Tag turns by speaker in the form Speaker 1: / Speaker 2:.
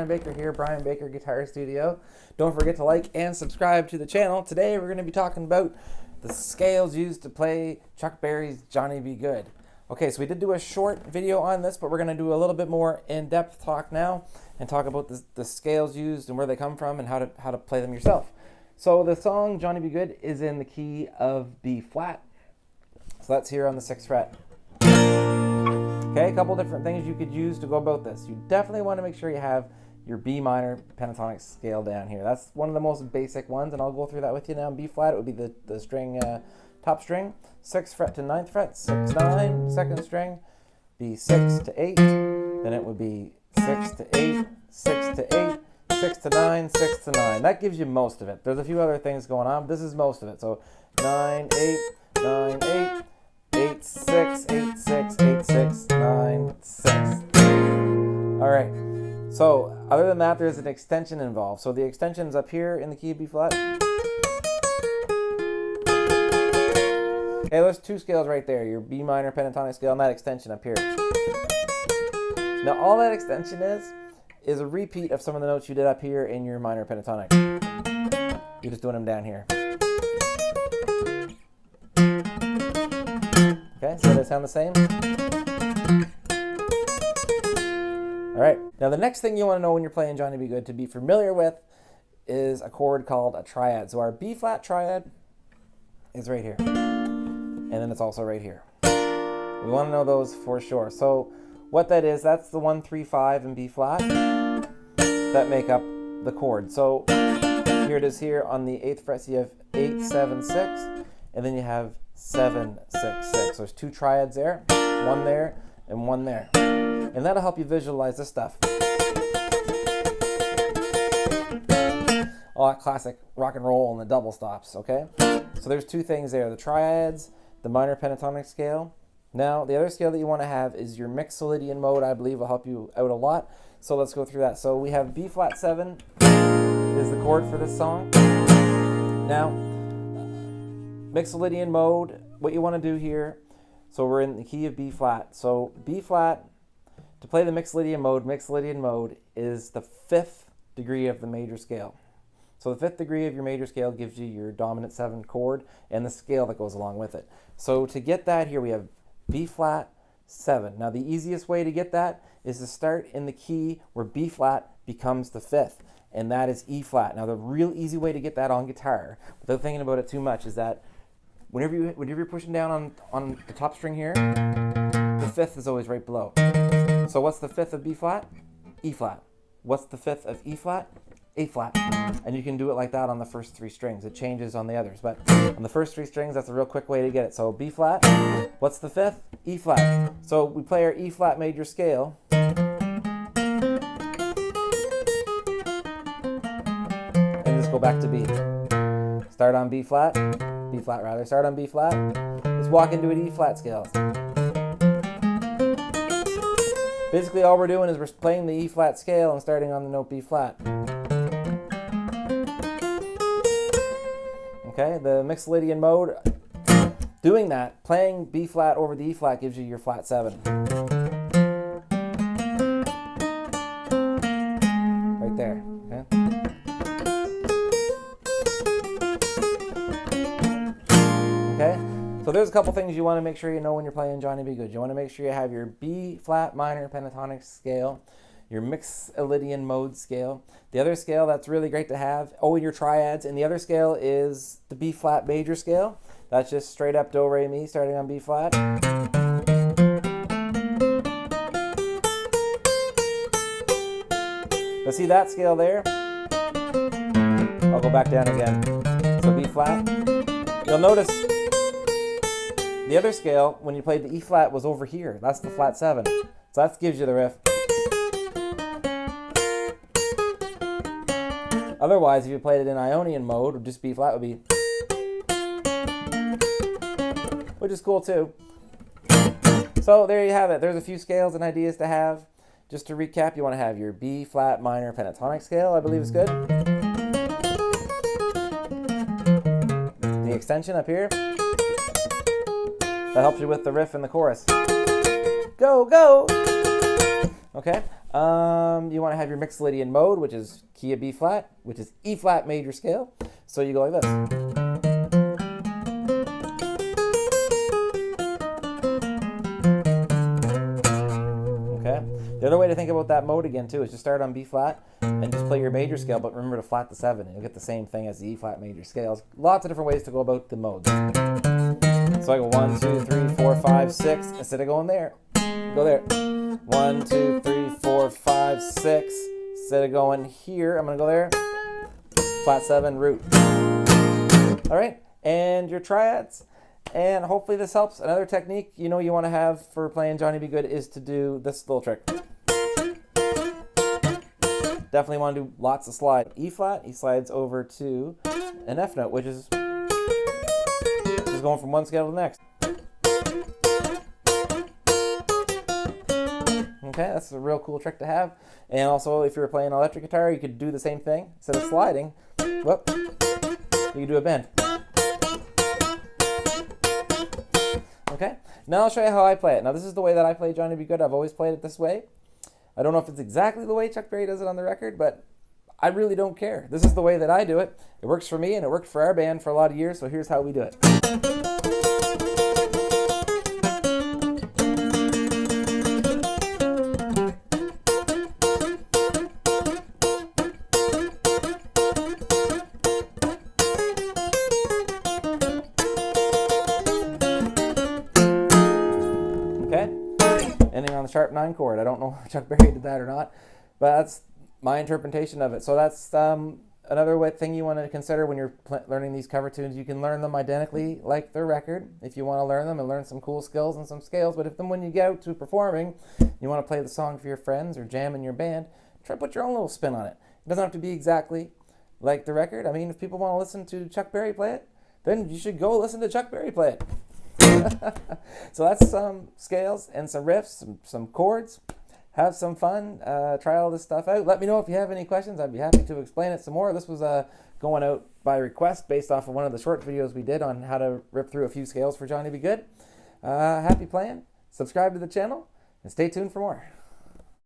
Speaker 1: Brian Baker here, Brian Baker Guitar Studio. Don't forget to like and subscribe to the channel. Today we're going to be talking about the scales used to play Chuck Berry's Johnny B. Goode. Okay, so we did do a short video on this, but we're going to do a little bit more in-depth talk now and talk about the scales used and where they come from and how to play them yourself. So the song Johnny B. Goode is in the key of B flat. So that's here on the 6th fret. Okay, a couple different things you could use to go about this. You definitely want to make sure you have your B minor pentatonic scale down here. That's one of the most basic ones, and I'll go through that with you now. B flat, it would be the string, top string, 6th fret to 9th fret, 6, 9, second string, B 6 to 8, then it would be 6 to 8, 6 to 8, 6 to 9, 6 to 9. That gives you most of it. There's a few other things going on, but this is most of it. So 9, 8, 9, 8, 8, 6, 8, 6, 8, 6, 9, 6. All right. So other than that, there's an extension involved. So the extension's up here in the key of B flat. Okay, there's two scales right there. Your B minor pentatonic scale and that extension up here. Now all that extension is a repeat of some of the notes you did up here in your minor pentatonic. You're just doing them down here. Okay, so they sound the same. All right, now the next thing you want to know when you're playing Johnny B. Goode to be familiar with is a chord called a triad. So our B flat triad is right here, and then it's also right here. We want to know those for sure. So what that is, that's the 1, 3, 5 and B flat that make up the chord. So here it is here on the 8th fret, so you have 8, 7, 6, and then you have 7, 6, 6. So there's two triads there, one there and one there. And that'll help you visualize this stuff. All that classic rock and roll and the double stops, okay? So there's two things there, the triads, the minor pentatonic scale. Now, the other scale that you want to have is your Mixolydian mode, I believe will help you out a lot. So let's go through that. So we have B flat 7 is the chord for this song. Now, Mixolydian mode, what you want to do here, so we're in the key of B flat. So B flat, to play the Mixolydian mode is the 5th degree of the major scale. So the 5th degree of your major scale gives you your dominant 7 chord and the scale that goes along with it. So to get that here, we have B flat 7. Now the easiest way to get that is to start in the key where B flat becomes the 5th, and that is E flat. Now the real easy way to get that on guitar, without thinking about it too much, is that whenever you're pushing down on the top string here, the 5th is always right below. So what's the 5th of B flat? E flat. What's the 5th of E flat? A flat. And you can do it like that on the first 3 strings. It changes on the others, but on the first 3 strings, that's a real quick way to get it. So B flat, what's the 5th? E flat. So we play our E flat major scale. And just go back to B. Start on B flat rather. Start on B flat. Let's walk into an E flat scale. Basically all we're doing is we're playing the E flat scale and starting on the note B flat. Okay, the Mixolydian mode, doing that, playing B flat over the E flat gives you your flat 7. Right there, okay? Okay, so there's a couple things you want to make sure you know when you're playing Johnny B. Goode. You want to make sure you have your B flat minor pentatonic scale, your Mixolydian mode scale. The other scale that's really great to have, your triads, and the other scale is the B flat major scale. That's just straight up do, re, mi, starting on B flat. But see that scale there? I'll go back down again. So B flat. You'll notice the other scale, when you played the E flat, was over here. That's the flat 7. So that gives you the riff. Otherwise, if you played it in Ionian mode, or just B flat would be, which is cool too. So there you have it. There's a few scales and ideas to have. Just to recap, you want to have your B flat minor pentatonic scale, I believe is good. The extension up here, that helps you with the riff and the chorus. Go, go! Okay, You want to have your Mixolydian mode, which is key of B flat, which is E flat major scale. So you go like this. Okay. The other way to think about that mode again too is just start on B flat and just play your major scale, but remember to flat the 7, and you'll get the same thing as the E flat major scales. Lots of different ways to go about the modes. So I go 1, 2, 3, 4, 5, 6. Instead of going there, go there. 1, 2, 3, 4, 5, 6. Instead of going here, I'm going to go there. Flat 7, root. All right, and your triads. And hopefully this helps. Another technique you want to have for playing Johnny B. Goode is to do this little trick. Definitely want to do lots of slide. E flat, he slides over to an F note, which is going from one scale to the next. Okay, that's a real cool trick to have. And also, if you're playing electric guitar, you could do the same thing. Instead of sliding, whoop, you can do a bend. Okay, now I'll show you how I play it. Now this is the way that I play Johnny B. Goode. I've always played it this way. I don't know if it's exactly the way Chuck Berry does it on the record, but I really don't care. This is the way that I do it. It works for me, and it worked for our band for a lot of years, so here's how we do it. Okay? Ending on the sharp 9 chord. I don't know if Chuck Berry did that or not, but that's my interpretation of it. So that's another thing you want to consider when you're learning these cover tunes. You can learn them identically like the record if you want to learn them and learn some cool skills and some scales. But when you get out to performing, you want to play the song for your friends or jam in your band, try to put your own little spin on it. It doesn't have to be exactly like the record. I mean, if people want to listen to Chuck Berry play it, then you should go listen to Chuck Berry play it. So that's some scales and some riffs, some chords. Have some fun. Try all this stuff out. Let me know if you have any questions. I'd be happy to explain it some more. This was going out by request based off of one of the short videos we did on how to rip through a few scales for Johnny B. Goode. Happy playing. Subscribe to the channel and stay tuned for more.